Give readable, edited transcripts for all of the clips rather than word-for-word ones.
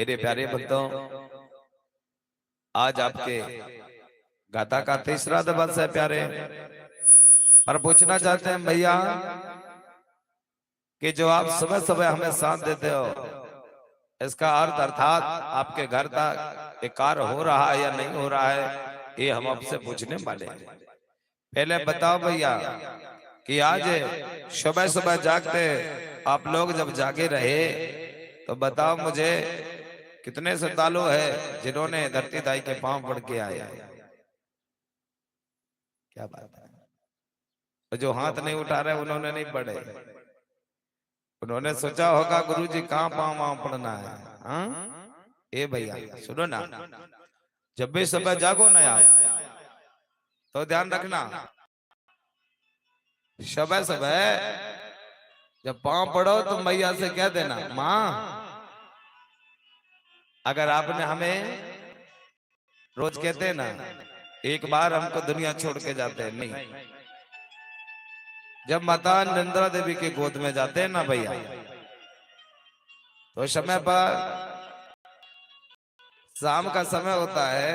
मेरे प्यारे भक्तों, आज आपके गाथा का तीसरा दिवस है प्यारे। पर पूछना चाहते हैं भैया कि जो आप सुबह सुबह हमें साथ देते हो, इसका अर्थ अर्थात आपके घर तक एक कार्य हो रहा है या नहीं हो रहा है, ये हम आपसे पूछने वाले हैं। पहले बताओ भैया कि आज सुबह सुबह जागते आप लोग जब जागे रहे तो बताओ मुझे कितने श्रद्धालु है जिन्होंने धरती दाई के पांव पड़ के आए? क्या बात है। तो जो हाथ नहीं उठा रहे उन्होंने नहीं पढ़े, उन्होंने सोचा होगा गुरुजी कहाँ पांव पांव पढ़ना है। हाँ ए भैया सुनो ना, जब भी सुबह जागो ना आप तो ध्यान रखना, सुबह सुबह जब पांव पड़ो तो मैया से कह देना माँ, अगर आपने हमें रोज कहते हैं ना एक बार हमको दुनिया छोड़ के जाते हैं, नहीं, जब माता नंदा देवी के गोद में जाते हैं ना भैया तो समय पर शाम का समय होता है,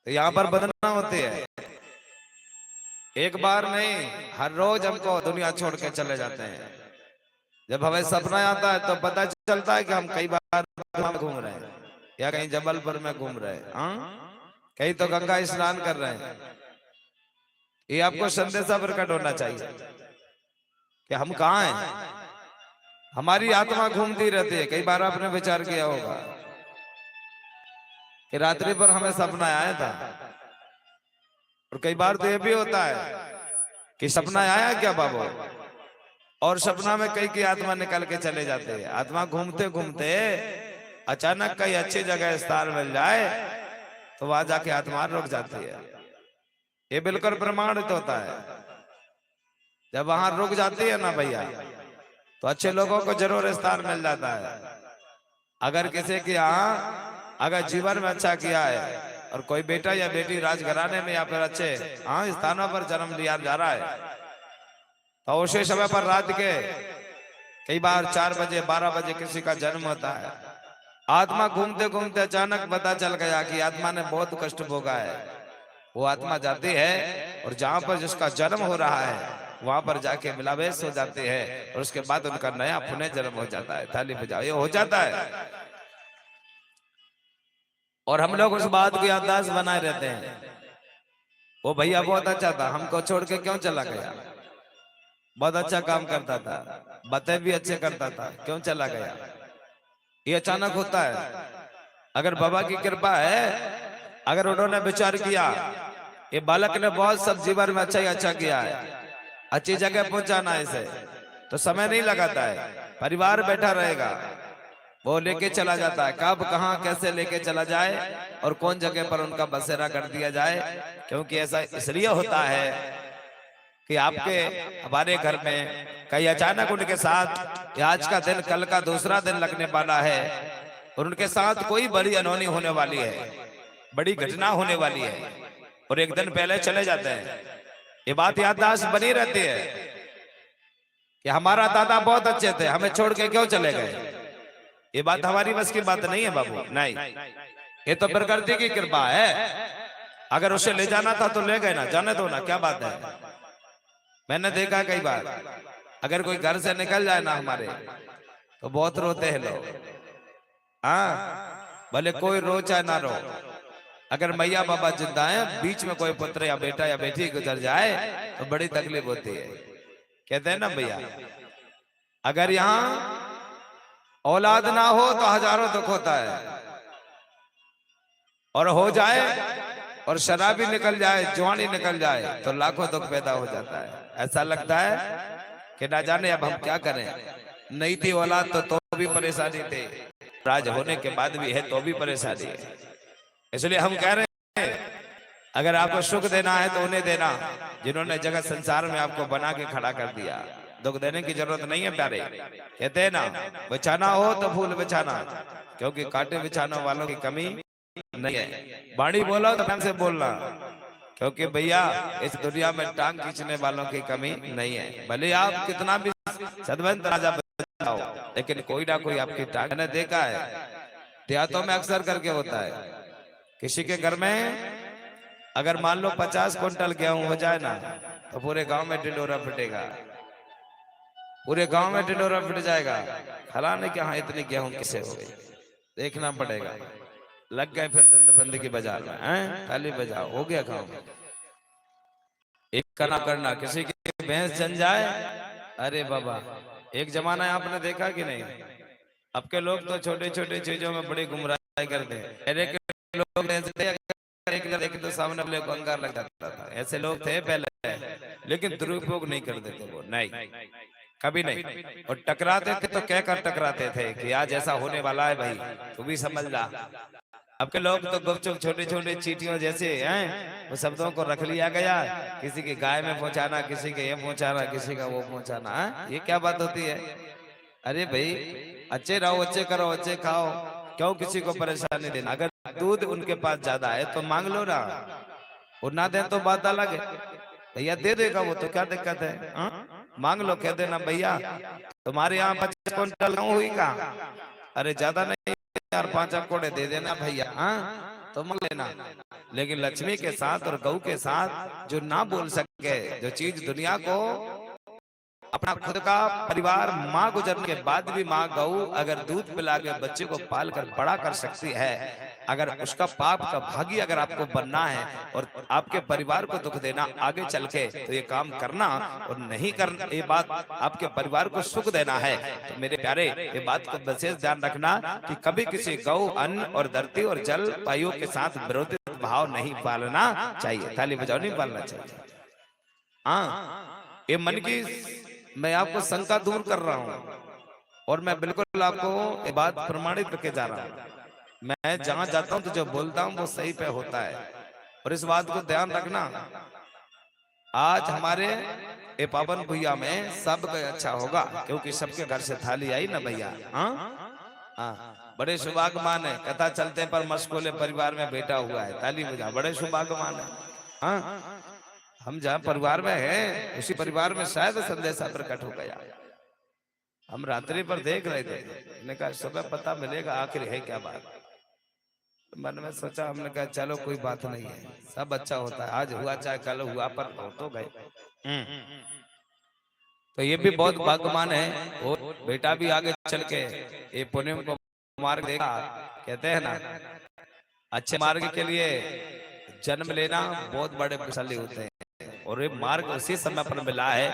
तो यहाँ पर बदना होती है। एक बार नहीं, हर रोज हमको दुनिया छोड़ के चले जाते हैं। जब हमें सपना आता है तो पता चलता है कि हम कई बार घूम रहे हैं, या कहीं जबलपुर में घूम रहे हैं, कहीं तो गंगा स्नान कर रहे हैं। ये आपको संदेशा प्रकट होना चाहिए कि हम कहाँ हैं। हमारी आत्मा घूमती रहती है। कई बार आपने विचार किया होगा कि रात्रि पर हमें सपना आया था, और कई बार तो ये भी होता है कि सपना आया क्या बाबू, और सपना में कई की आत्मा निकल के चले जाते हैं। आत्मा घूमते घूमते अचानक कई अच्छी जगह स्थान मिल जाए तो वहां जाके आत्मा रुक जाती है। ये बिल्कुल प्रमाणित होता है। जब वहां रुक जाती है ना भैया तो अच्छे लोगों को जरूर स्थान मिल जाता है। अगर किसी के यहाँ अगर जीवन में अच्छा किया है और कोई बेटा या बेटी राजघराने में या फिर अच्छे स्थानों पर जन्म लिया जा रहा है तो उसी समय पर रात के कई बार 4 बजे 12 बजे किसी का जन्म होता है। आत्मा घूमते घूमते अचानक पता चल गया कि आत्मा ने बहुत कष्ट भोगा है। वो आत्मा जाती है और जहां पर जिसका जन्म हो रहा है वहां पर जाके मिलावेश हो जाते हैं, और उसके बाद उनका नया पुनः जन्म हो जाता है। ताली बजाओ, ये हो जाता है। और हम लोग उस बात की याददाश्त बनाए रहते हैं, वो भैया बहुत अच्छा था, हमको छोड़ के क्यों चला गया, बहुत अच्छा काम करता था, बातें भी अच्छे करता था, क्यों चला गया। ये अचानक होता है। अगर बाबा की कृपा है, अगर उन्होंने विचार किया ये बालक ने बहुत सब जीवन में अच्छा ही अच्छा किया है, अच्छी जगह पहुंचाना है इसे, तो समय नहीं लगाता है, परिवार बैठा रहेगा, वो लेके चला जाता है। कब कहां कैसे लेके चला जाए और कौन जगह पर उनका बसेरा कर दिया जाए। क्योंकि ऐसा इसलिए होता है कि आपके हमारे घर में कई अचानक उनके साथ आज का दिन कल का दूसरा दिन लगने वाला है, और उनके साथ कोई बड़ी अनहोनी होने वाली है, बड़ी घटना होने वाली है, और एक दिन पहले चले जाते हैं। ये बात याददाश्त बनी रहती है कि हमारा दादा बहुत अच्छे थे, हमें छोड़ के क्यों चले गए। ये बात हमारी बस की बात नहीं है बाबू, नहीं, ये तो प्रकृति की कृपा है। अगर उसे ले जाना था तो ले गए ना, जाने दो ना, क्या बात है। मैंने देखा कई बार अगर कोई घर से निकल जाए ना हमारे तो बहुत रोते हैं लोग। भले कोई रो चाहे ना रो, अगर मैया बाबा जिंदा है, बीच में कोई पुत्र या बेटा या बेटी गुजर जाए तो बड़ी तकलीफ होती है। कहते हैं ना भैया, अगर यहाँ औलाद ना हो तो हजारों दुख होता है, और हो जाए और शराबी निकल जाए, जवानी निकल जाए तो लाखों दुख पैदा हो जाता है। ऐसा लगता है कि ना जाने अब हम क्या करें। नहीं थी औलाद तो भी परेशानी थी, राज होने के बाद भी है तो भी परेशानी है। इसलिए हम कह रहे हैं अगर आपको सुख देना है तो उन्हें देना जिन्होंने जगत संसार में आपको बना के खड़ा कर दिया। दुख देने की जरूरत नहीं है प्यारे। कहते हैं ना, बिछाना हो तो फूल बिछाना, क्योंकि कांटे बिछाने वालों की कमी नहीं है। बाणी बोलो तो ढंग से बोलना, क्योंकि भैया इस दुनिया में टांग खींचने वालों की कमी नहीं है। भले आप कितना भी सदवंत राजा जाओ, लेकिन कोई ना कोई आपकी टांग, मैंने देखा है देहातों में अक्सर करके होता है, किसी के घर में अगर मान लो 50 क्विंटल गेहूं हो जाए ना, तो पूरे गांव में ढिंडोरा पिटेगा, पूरे गांव में ढिंडोरा पिट जाएगा। फलाने के यहाँ इतनी गेहूं किसे हो गई, देखना पड़ेगा। लग गए फिर दंड बंद की बाजार में, हैं ताली बजाओ, हो गया काम। एक करना करना, किसी की भैंस जन जाए, अरे बाबा, एक जमाना है आपने देखा कि नहीं, अब के लोग तो छोटे छोटे चीजों में बड़ी गुमराही करते हैं। पहले के लोग एक तो सामने अपने को अंगार लग जाता था, ऐसे लोग थे पहले, लेकिन दुरुपयोग नहीं कर देते वो, नहीं कभी नहीं। और टकराते थे तो क्या कर टकराते थे कि आज ऐसा होने वाला है भाई, तू भी समझ ला। अब के लोग तो गुपचुप छोटे छोटे चीटियों जैसे हैं, वो शब्दों को रख लिया गया, किसी की गाय में पहुंचाना, किसी के ये पहुंचाना, किसी का वो पहुंचाना, ये क्या बात होती है। अरे भाई, अच्छे रहो, अच्छे करो, अच्छे खाओ, क्यों किसी को परेशानी देना। अगर दूध उनके पास ज्यादा है तो मांग लो ना, और ना दे तो बात अलग है, भैया दे देगा वो तो क्या दिक्कत है, मांग लो, कह देना भैया तुम्हारे यहाँ 25 क्विंटल गेहूं हुई का, अरे ज्यादा नहीं यार 5 कोड़े दे देना भैया, तो मांग लेना। लेकिन लक्ष्मी के साथ और गऊ के साथ जो ना बोल सके, जो चीज दुनिया को, अपना खुद का परिवार, माँ गुजरने के बाद भी माँ गऊ अगर दूध पिला के बच्चे को पाल कर बड़ा कर सकती है, अगर उसका पाप का भागी अगर आपको बनना है और आपके परिवार को दुख देना आगे चल के, तो ये काम करना, और नहीं करना, ये बात आपके परिवार को सुख देना है, तो मेरे प्यारे ये बात को विशेष ध्यान रखना कि कभी किसी गौ, अन्न और धरती और जल वायु के साथ विरोधी भाव नहीं पालना चाहिए। ताली बजाओ, नहीं पालना चाहिए। हाँ, ये मन की मैं आपको शंका दूर कर रहा हूं, और मैं बिल्कुल आपको ये बात प्रमाणित करके जा रहा हूं। मैं जहां जाता हूं तो जो बोलता हूं वो सही पे होता है, और इस बात को ध्यान रखना। आज हमारे ये पावन भैया में सबका अच्छा होगा, क्योंकि सबके घर से थाली आई ना भैया। हाँ हाँ, बड़े सौभाग्यवान है, कथा चलते पर मशगूले परिवार में बैठा हुआ है, ताली बजा, बड़े सौभाग्यवान है। हाँ, हम जहाँ परिवार में हैं, उसी परिवार में शायद संदेशा प्रकट हो गया। हम रात्रि पर देख रहे थे, हमने कहा सुबह पता मिलेगा आखिर है क्या बात। मन में सोचा, हमने कहा चलो कोई बात नहीं है, सब अच्छा होता है, आज हुआ चाहे कल हुआ, पर हो तो गए। तो ये भी बहुत भाग्यवान है, और बेटा भी आगे चल के ये पुण्य को मार्ग देगा। कहते हैं ना, अच्छे मार्ग के लिए जन्म लेना बहुत बड़े कुशली होते हैं, और ये मार्ग उसी समय पर मिला है।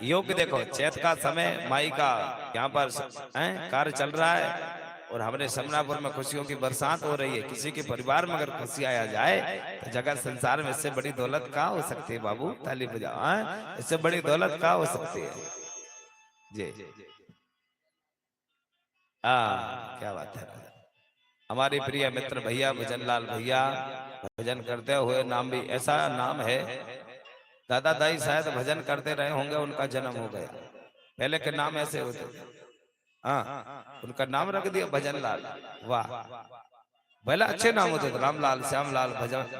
योग देखो, चैत का समय, माई का यहाँ पर कार्य चल रहा है, और हमारे समनापुर में खुशियों की बरसात हो रही है। किसी के परिवार में अगर खुशी आया जाए तो जगत संसार में इससे बड़ी दौलत कहाँ हो सकती है बाबू, ताली बजाओ, इससे बड़ी दौलत कहाँ हो सकती है जी। क्या बात है। हमारे प्रिय मित्र भैया भजनलाल भैया भजन करते हुए, नाम भी ऐसा नाम है, दादा दाई शायद भजन करते रहे होंगे, उनका जन्म हो गया, पहले के नाम ऐसे होते थे। हाँ, उनका नाम रख दिया भजनलाल, वाह, पहले अच्छे नाम होते थे, रामलाल, श्यामलाल,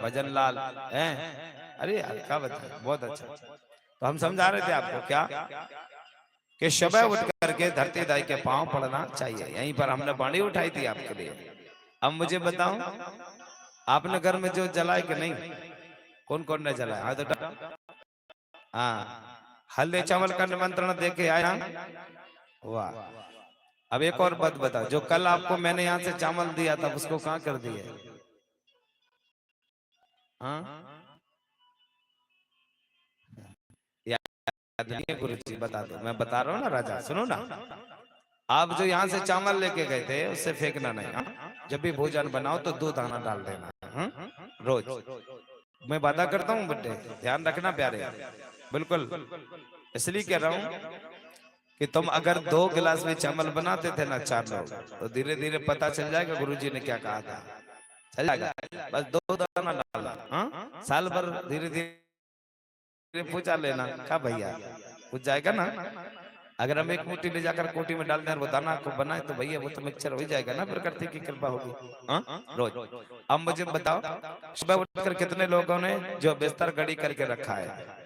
भजनलाल, हैं, अरे यार क्या बताए, बहुत अच्छा। तो हम समझा रहे थे आपको क्या, कि सुबह उठ करके धरती दाई के पांव पड़ना चाहिए। यहीं पर हमने बाणी उठाई थी आपके लिए। अब मुझे बताओ, आपने घर में जो जलाए कि नहीं, कौन कौन ने जलाया, हाँ तो हाँ, हल्दी चावल का निमंत्रण दे के आया, वाह। अब एक और बात बताओ, जो कल आपको मैंने यहाँ से चावल दिया था उसको कहाँ कर दिए, हाँ याद नहीं है गुरु जी, बता दो, मैं बता रहा हूँ ना राजा, सुनो ना। आप जो यहाँ से चावल लेके गए थे उससे फेंकना नहीं, हाँ? जब भी भोजन बनाओ तो दूध आना डाल देना, हाँ? रोज मैं वादा करता हूँ बड्डे, ध्यान रखना प्यारे, बिल्कुल। इसलिए कह रहा हूँ कि तुम अगर 2 गिलास में चावल बनाते थे ना 4 लोग, तो धीरे धीरे पता चल जाएगा गुरुजी ने क्या कहा था, चल जाएगा। बस 2 दाना डालना, हाँ? साल भर धीरे धीरे पूछा लेना, क्या भैया पूछ जाएगा ना। अगर हम एक मुट्ठी ले जाकर कोटी में डाल दें और वो दाना को बनाए, तो भैया वो तो मिक्सचर हो जाएगा ना, प्रकृति की कृपा होगी, हाँ? रोज। अब मुझे बताओ, सुबह उठकर कितने लोगों ने जो बिस्तर गड़ी करके रखा है,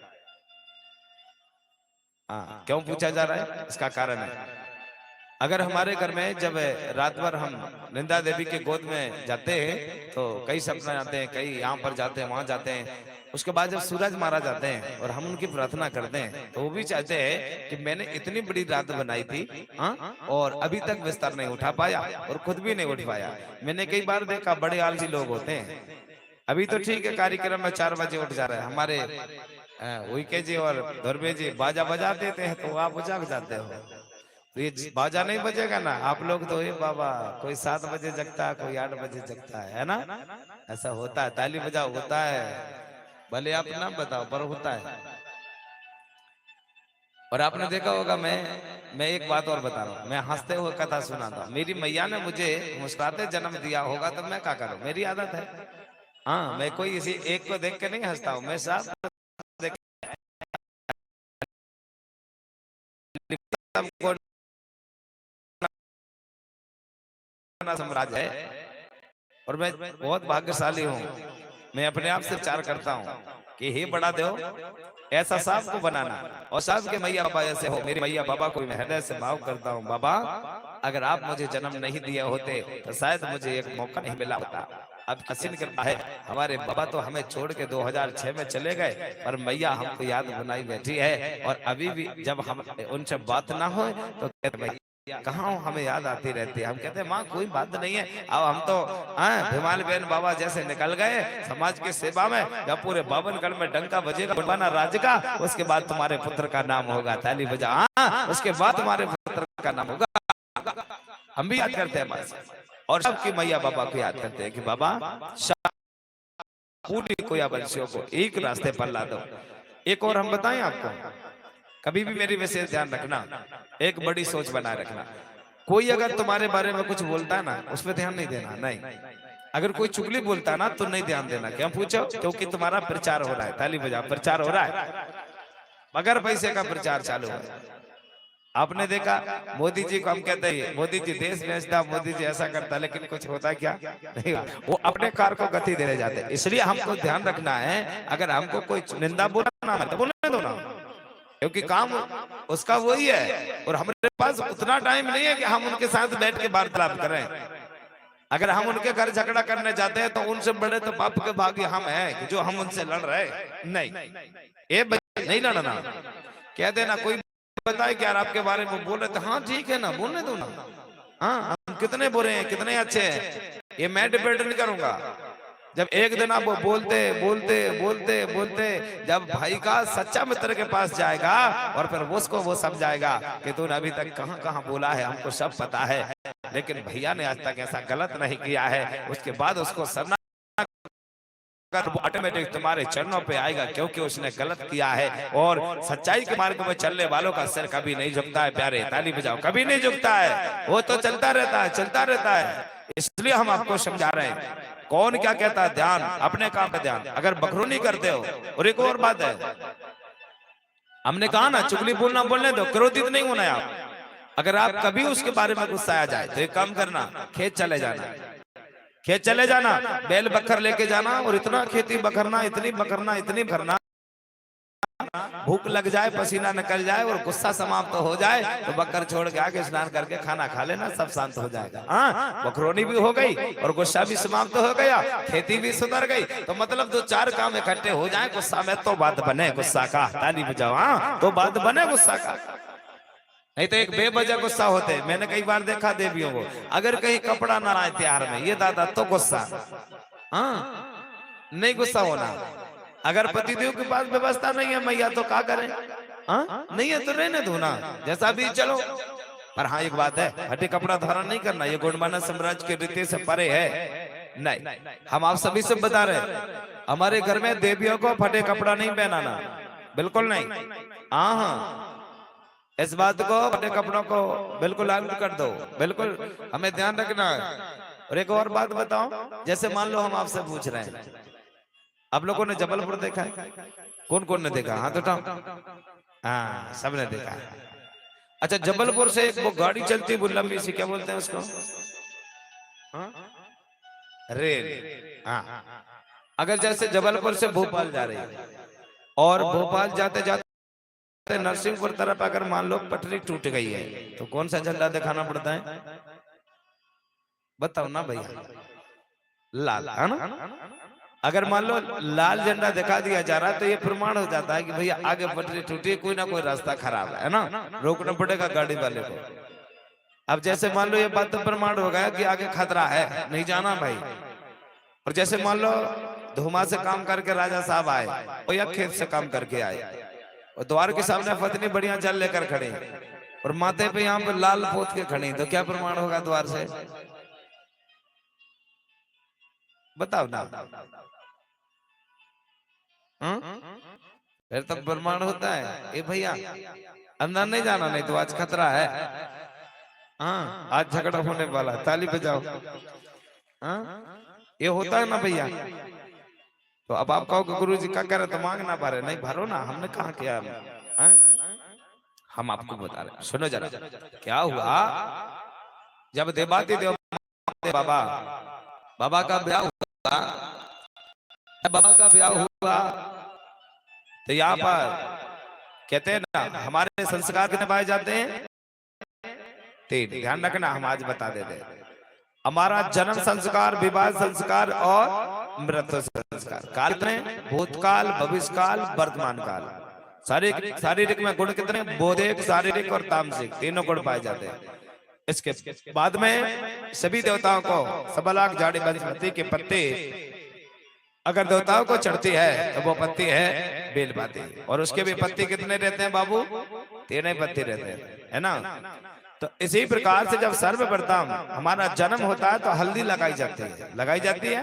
हाँ, क्यों पूछा जा रहा है, इसका कारण है, अगर हमारे घर में जब रात भर हम निंदा देवी के गोद में जाते हैं तो कई सपना आते हैं, कई यहाँ पर जाते हैं वहां जाते हैं। उसके बाद जब सूरज मारा जाते हैं और हम उनकी प्रार्थना करते हैं तो वो भी चाहते हैं कि मैंने इतनी बड़ी रात बनाई थी, हाँ, और अभी तक बिस्तर नहीं उठा पाया और खुद भी नहीं उठ पाया। मैंने कई बार देखा बड़े आलसी लोग होते हैं, अभी तो ठीक है कार्यक्रम में 4 बजे उठ जा रहे हैं। हमारे उइके जी और धर्मे जी बाजा बजा देते हैं तो आप जाग जाते हो। तो ये बाजा नहीं बजेगा ना, आप लोग तो ये बाबा कोई 7 बजे जगता है, कोई 8 बजे जगता है ना। ऐसा होता है, ताली बजाओ होता है, भले आप ना बताओ पर होता है। और आपने देखा होगा, मैं एक बात और बता रहा हूँ, मैं हंसते हुए कथा सुनाता, मेरी मैया ने मुझे मुस्कुराते जन्म दिया होगा तो मैं क्या करूँ, मेरी आदत है। हाँ, मैं कोई इसी एक को देख के नहीं हंसता हूँ, मैं सब देख सबको साम्राज्य है। और मैं बहुत भाग्यशाली हूँ, मैं अपने आप से विचार करता हूँ कि हे बड़ा देव, ऐसा सांप को बनाना और सांप के मैया बाबा ऐसे हो। मेरे मैया बाबा को मैं हृदय से भाव करता हूँ, बाबा अगर आप मुझे जन्म नहीं दिए होते तो शायद मुझे एक मौका नहीं मिला होता। अब हसीन करता है, हमारे बाबा तो हमें छोड़ के 2006 में चले गए, पर मैया हमको याद बनाई बैठी है। और अभी भी जब हम उनसे बात ना हो तो कहते कहाँ हो, हमें याद आती रहती है। हम कहते हैं माँ कोई बात नहीं है, अब हम तो भिमाल बेन बाबा जैसे निकल गए समाज की सेवा में, जब पूरे बावनगढ़ में डंका बजेगा बना राज्य का, उसके बाद तुम्हारे पुत्र का नाम होगा, ताली बजा, हाँ उसके बाद तुम्हारे पुत्र का नाम होगा। हम भी याद करते हैं बस, और सबकी मैया बाबा को याद करते हैं कि बाबा पूरी कोया वंशियों को एक रास्ते पर ला दो। एक और हम बताएं आपको, कभी भी मेरी विशेष ध्यान रखना, एक बड़ी सोच बनाए रखना। कोई अगर तुम्हारे बारे में कुछ बोलता है ना, उस पर ध्यान नहीं देना, नहीं। अगर कोई चुगली बोलता है ना तो नहीं ध्यान देना, क्यों पूछो, क्योंकि तुम्हारा प्रचार हो रहा है, ताली बजा, प्रचार हो रहा है, मगर पैसे का प्रचार चालू है। आपने देखा मोदी जी को हम कहते हैं मोदी जी देश बेचता, मोदी जी ऐसा करता, लेकिन कुछ होता क्या नहीं, वो अपने कार को गति देने जाते हैं। इसलिए हमको ध्यान रखना है, अगर हमको कोई निंदा बोलना है तो बोलने दो ना, क्योंकि काम उसका वही है। और हमारे पास उतना टाइम नहीं है कि हम उनके साथ बैठ के वार्तालाप करें। अगर हम उनके घर झगड़ा करने जाते हैं तो उनसे बड़े तो पाप के भागी हम हैं जो हम उनसे लड़ रहे, नहीं, ये नहीं लड़ना। कह देना कोई बताए कि यार आपके बारे में बोल रहे थे, हाँ ठीक है ना, बोलने दो ना, हाँ हम कितने बुरे हैं कितने अच्छे हैं, ये मैं डिबेट नहीं करूंगा। जब एक दिन आप वो बोलते बोलते बोलते बोलते जब भाई का सच्चा मित्र के पास जाएगा और फिर उसको वो समझाएगा कि तूने अभी तक कहां कहां बोला है, हमको सब पता है, लेकिन भैया ने आज तक ऐसा गलत नहीं किया है, उसके बाद उसको सरना वो ऑटोमेटिक तुम्हारे चरणों पे आएगा, क्योंकि उसने गलत किया है। और सच्चाई के मार्ग में चलने वालों का सिर कभी नहीं झुकता है प्यारे, ताली बजाओ, कभी नहीं झुकता है, वो तो चलता रहता है, चलता रहता है। इसलिए हम आपको समझा रहे हैं, कौन क्या कहता है, ध्यान अपने काम पे ध्यान, अगर बखरूनी करते हो। और एक और बात है, हमने कहा ना चुगली बोलना बोलने दो, क्रोधित नहीं होना है आप। अगर आप कभी उसके बारे में गुस्सा आ जाए तो एक काम करना, खेत चले जाना, खेत चले जाना, बैल बकर लेके जाना और इतना खेती बकरना, इतनी बकरना, इतनी भरना, भूख लग जाए, पसीना निकल जाए और गुस्सा समाप्त हो जाए तो बकर छोड़ के आके स्नान करके खाना खा लेना, सब शांत हो जाएगा। हाँ, बकरोनी भी हो गई और गुस्सा भी समाप्त हो गया, खेती भी सुधर गई। तो मतलब दो चार काम इकट्ठे हो जाए गुस्सा में तो बात बने गुस्सा का, ताली बजाओ, हाँ तो बात बने गुस्सा का। नहीं तो एक बेवजह गुस्सा होते, मैंने कई बार देखा देवियों को, अगर कहीं कपड़ा ना आए त्योहार में, ये दादा तो गुस्सा, हाँ नहीं गुस्सा होना। अगर पतिदेव के पास व्यवस्था नहीं है मैया तो क्या करें, हाँ नहीं है तो रहने दो ना, जैसा भी चलो। पर हाँ एक बात है, फटे कपड़ा धारण नहीं करना, ये गोंडवाना साम्राज्य के रीति से परे है। नहीं, हम आप सभी से बता रहे, हमारे घर में देवियों को फटे कपड़ा नहीं पहनाना, बिल्कुल नहीं। हाँ हाँ, इस बात को फटे कपड़ों को बिल्कुल आउट कर दो, बिल्कुल हमें ध्यान रखना है। और एक और बात बताओ, जैसे मान लो हम आपसे पूछ रहे हैं, आप लोगों ने जबलपुर देखा है, कौन कौन ने देखा, हाथ उठाओ, हाँ सबने देखा है। अच्छा, जबलपुर से एक वो गाड़ी चलती वो लंबी सी, क्या बोलते हैं उसको, हाँ? रेल, हाँ। अगर जैसे जबलपुर से भोपाल जा रही है और भोपाल जाते जाते है नरसिंहपुर तरफ अगर मान लो पटरी टूट गई है तो कौन सा झंडा दिखाना पड़ता है? बताओ ना भैया। लाल, है ना? अगर मान लो लाल झंडा दिखा दिया जा रहा है तो ये प्रमाण हो जाता है कि भैया आगे पटरी टूटी, कोई ना कोई रास्ता खराब है ना, रोकना पड़ेगा गाड़ी वाले को। अब जैसे मान लो ये बात तो प्रमाण हो गया कि आगे खतरा है, नहीं जाना भाई। और जैसे मान लो धुमा से काम करके राजा साहब आए और या खेत से काम करके आए और द्वार के सामने पत्नी बढ़िया जल लेकर खड़े और माथे पे यहाँ पे लाल पोत के खड़ी, तो क्या प्रमाण होगा द्वार से? बताओ ना। फिर तो प्रमाण होता है। ए भैया अंदर नहीं जाना, नहीं तो आज खतरा है। हाँ, आज झगड़ा होने वाला है, ताली बजाओ। हाँ, ये होता है ना भैया। तो अब आप कहोगे गुरु जी क्या करे, तो मांग ना पा रहे, नहीं भरो ना, हमने कहा किया। हम आपको बता रहे, सुनो जरा क्या हुआ। जब देवाती देव बाबा बाबा का ब्याह हुआ, बाबा का ब्याह हुआ तो यहाँ पर कहते हैं ना हमारे संस्कार कितने पाए जाते हैं? 3। ध्यान रखना, हम आज बता देते हैं। हमारा जन्म संस्कार, विवाह संस्कार और मृत्यु संस्कार। काल कितने? भूतकाल, भविष्यकाल, वर्तमान काल। शारीरिक में गुण कितने? बौद्धिक, शारीरिक और तामसिक, तीनों गुण पाए जाते हैं। इसके बाद में सभी देवताओं को सबलाक झाड़ी बनस्पति के पत्ते अगर देवताओं को चढ़ती है तो वो पत्ती है बेलपाती, और उसके भी पत्ती कितने रहते हैं बाबू? 3 पत्ती रहते हैं, है ना। तो इसी प्रकार से जब सर्वप्रथम हमारा जन्म होता है तो हल्दी लगाई जाती है, लगाई जाती है।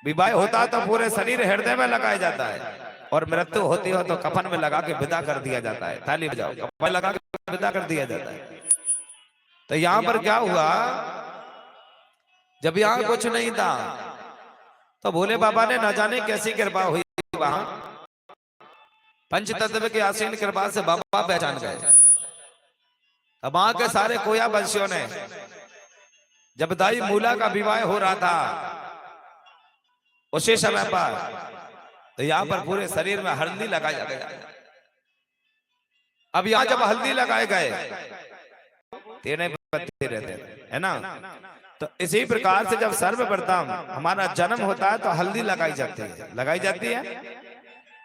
विवाह होता है तो पूरे शरीर हृदय में लगाया जाता है, और मृत्यु होती हो तो कफन में लगा के विदा कर दिया जाता है। ताली बजाओ, कफन लगा के विदा कर दिया जाता है। तो यहाँ पर क्या हुआ, जब यहाँ कुछ नहीं था तो भोले बाबा ने न जाने कैसी कृपा हुई, वहां पंच तत्व के आसीन कृपा से बाबा पहचान गए। अब वहां के सारे कोया वंशियों ने जब दाई मूला का विवाह हो रहा था उसी समय पर, तो यहाँ पर पूरे शरीर में हल्दी लगाया गया। अब यहाँ जब हल्दी लगाए गए 3 पत्ते रहते हैं, है ना। तो इसी प्रकार से जब सर्वप्रथम हमारा जन्म होता है तो हल्दी लगाई जाती है, लगाई जाती है।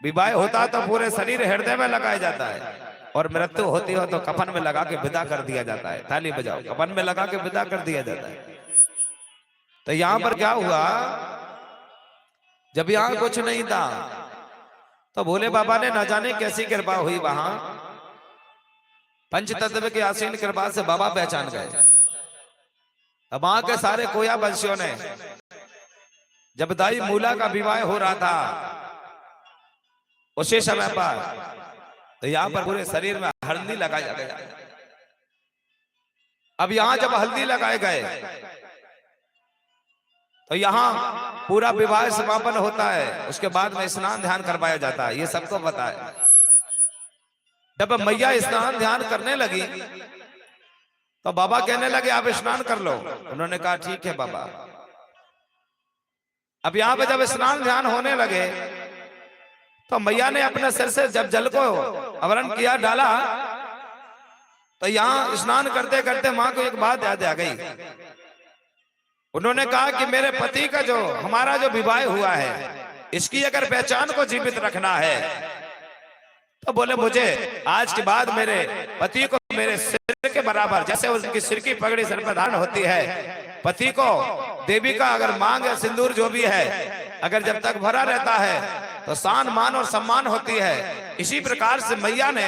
विवाह होता है तो पूरे शरीर हृदय में लगाया जाता है, और मृत्यु होती हो तो कफन में लगा के विदा कर दिया जाता है। ताली बजाओ, कफन में लगा के विदा कर दिया जाता है। तो यहाँ पर क्या हुआ, जब यहाँ कुछ नहीं था तो भोले बाबा ने न जाने कैसी कृपा हुई, वहां पंच तत्व के आसीन कृपा से बाबा पहचान गए। अब वहां के सारे कोया वंशियों ने जब दाई मूला का विवाह हो रहा था उसी समय पर, तो यहाँ पर पूरे शरीर में हल्दी लगाया गया। अब यहाँ जब हल्दी लगाए गए तो यहाँ पूरा विवाह समापन होता है। उसके बाद में स्नान ध्यान करवाया जाता है, ये सबको पता है। जब मैया स्नान ध्यान करने लगी तो बाबा कहने लगे आप स्नान कर लो। उन्होंने कहा ठीक है बाबा। अब यहाँ पे जब स्नान ध्यान होने लगे तो मैया ने अपने सिर से जब जल को आवरण किया, डाला, तो यहाँ स्नान करते करते माँ को एक बात याद आ गई। उन्होंने कहा कि मेरे पति का जो हमारा जो विवाह हुआ है इसकी अगर पहचान को जीवित रखना है तो बोले मुझे आज के बाद मेरे पति को मेरे सिर के बराबर, जैसे उनकी सिर की पगड़ी सर पर धारण होती है, पति को देवी का अगर मांग या सिंदूर जो भी है अगर जब तक भरा रहता है तो शान मान और सम्मान होती है। इसी प्रकार से मैया ने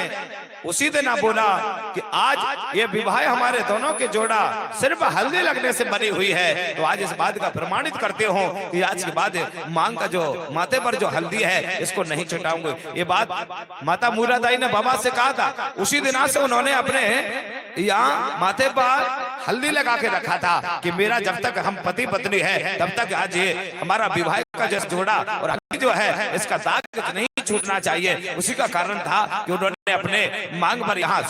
उसी दिन बोला कि आज ये विवाह हमारे दोनों के जोड़ा सिर्फ हल्दी लगने से बनी हुई है, तो आज इस बात का प्रमाणित करते हो कि आज के बाद मांग का जो माथे पर जो हल्दी है इसको नहीं छुटाऊंगे। ये बात माता मूलादाई ने बाबा से कहा था। उसी दिन से उन्होंने अपने यहाँ माथे पर हल्दी लगा के रखा था कि मेरा जब तक हम पति पत्नी है तब तक आज ये हमारा विवाह का जो जोड़ा और हल्दी जो है इसका दाग नहीं छूटना चाहिए। उसी का कारण था कि उन्होंने अपने मांग पर यहाँ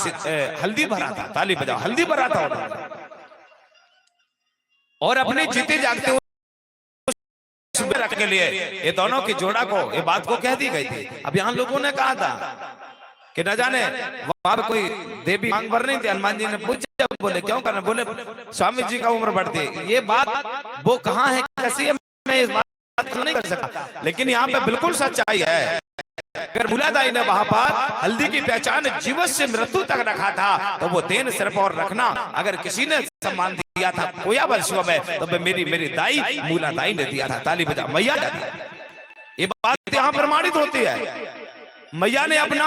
हल्दी भरा था। ताली बजाओ, हल्दी भरा था उन्होंने, और अपनी जीते जागते रखने के लिए ये दोनों की जोड़ा को ये बात को कह दी गई थी। अब यहाँ लोगों ने कहा था कि न जाने वहां पे कोई देवी मांग भर नहीं थी। हनुमान जी ने पूछा, बोले क्यों करना, बोले स्वामी जी का उम्र बढ़ती है। ये बात वो कहाँ है, कैसी है, मैं इस बात को नहीं कर सकता, लेकिन यहाँ पे बिल्कुल सच्चाई है। अगर मूलादाई ने वहां पर हल्दी की पहचान जीवन से मृत्यु तक रखा था, तो वो देन सिर्फ और रखना, अगर किसी ने सम्मान दिया था कोया वर्षों में, तो मेरी दाई मूलादाई ने दिया था। ताली बजा मैया ने दिया। ये बात यहाँ प्रमाणित होती है। मैया ने अपना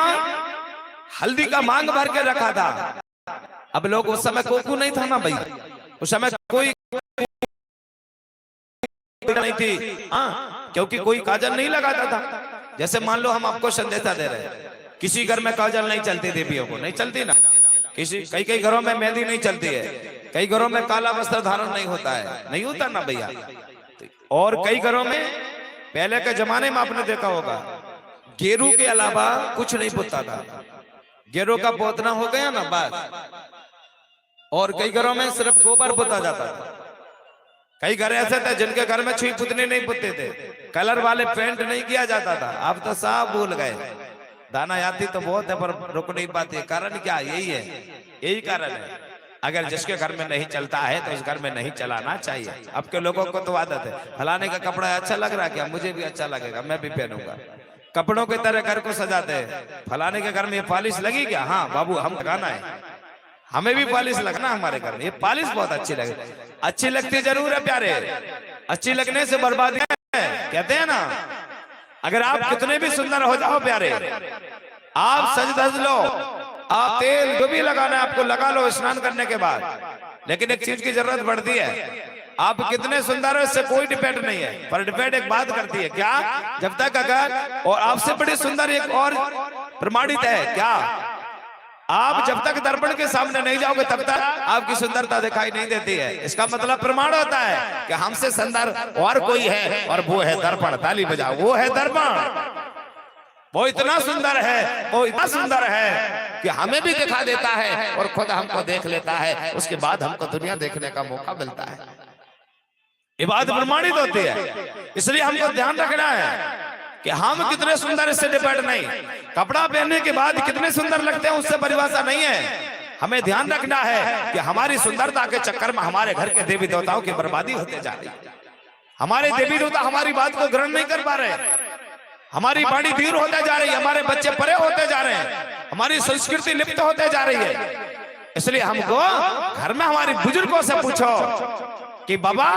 हल्दी का मांग भर के रखा था। अब लोग उस समय कोकू नहीं था ना भैया, उस समय कोई नहीं थी, हाँ, क्योंकि कोई काजल नहीं लगाता था। जैसे मान लो हम आपको संदेशा दे रहे हैं, किसी घर में काजल नहीं चलती, देवियों को नहीं चलती ना, कई घरों में मेहंदी नहीं चलती है, कई घरों में काला वस्त्र धारण नहीं होता है, नहीं होता ना भैया। और कई घरों में पहले के जमाने में आपने देखा होगा, गेरू के अलावा कुछ नहीं पुतता था। गेरू का पोतना हो गया ना बस। और कई घरों में सिर्फ गोबर पुता जाता था। कई घर ऐसे थे जिनके घर में छुई पुतनी नहीं पुतते थे, कलर वाले पेंट नहीं किया जाता था। अब तो सब भूल गए। दाना आती तो बहुत है पर रुक नहीं पाती। कारण क्या, यही है, यही कारण है। अगर जिसके घर में नहीं चलता है तो उस घर में नहीं चलाना चाहिए। अब के लोगों को तो आदत है, फलाने का कपड़ा अच्छा लग रहा है क्या, मुझे भी अच्छा लगेगा, मैं भी पहनूंगा। कपड़ों की तरह घर को सजाते हैं। फलाने के घर में ये पॉलिश लगी क्या, हाँ बाबू हम लगाना है, हमें भी पॉलिश लगना हमारे घर में। ये पॉलिश बहुत अच्छी लगे, अच्छी लगती जरूर है प्यारे, अच्छी लगने से बर्बादी है, कहते हैं ना। अगर आप कितने भी सुंदर हो जाओ प्यारे, आप सज धज लो, आप तेल जो भी लगाना है आपको लगा लो स्नान करने के बाद, लेकिन एक चीज की जरूरत पड़ती है। आप कितने सुंदर हो इससे कोई डिपेंड नहीं है, पर डिपेंड एक बात करती है, क्या, जब तक अगर, और आपसे बड़ी सुंदर एक और प्रमाणित है, क्या, आप जब तक दर्पण के सामने नहीं जाओगे तब तक आपकी सुंदरता दिखाई नहीं देती है। इसका मतलब प्रमाण होता है कि हमसे सुंदर और कोई है, और वो है दर्पण। ताली बजाओ, वो है दर्पण। वो इतना सुंदर है, वो इतना सुंदर है कि हमें भी दिखा देता है और खुद हमको देख लेता है, उसके बाद हमको दुनिया देखने का मौका मिलता है। ये बात प्रमाणित होती है। इसलिए हमको ध्यान रखना है कि हम कितने सुंदर, इससे डिपेंड नहीं। कपड़ा पहनने के बाद कितने सुंदर लगते हैं उससे परिभाषा नहीं है। हमें ध्यान रखना है कि हमारी सुंदरता के चक्कर में हमारे घर के देवी देवताओं की बर्बादी होते जा रही है। हमारे देवी देवता हमारी बात को ग्रहण नहीं कर पा रहे, हमारी वाणी धीर होते जा रही है, हमारे बच्चे परे होते जा रहे हैं, हमारी संस्कृति लिप्त होते जा रही है। इसलिए हमको घर में हमारे बुजुर्गों से पूछो कि बाबा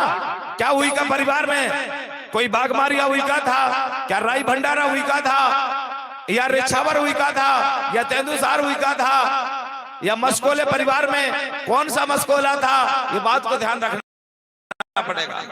क्या हुई का परिवार में कोई बागमारिया हुई का था क्या, राई भंडारा हुई का था, या रेछावर हुई का था, या तेंदुसार हुई का था, या मस्कोले परिवार में कौन सा मस्कोला था। ये बात को ध्यान रखना पड़ेगा।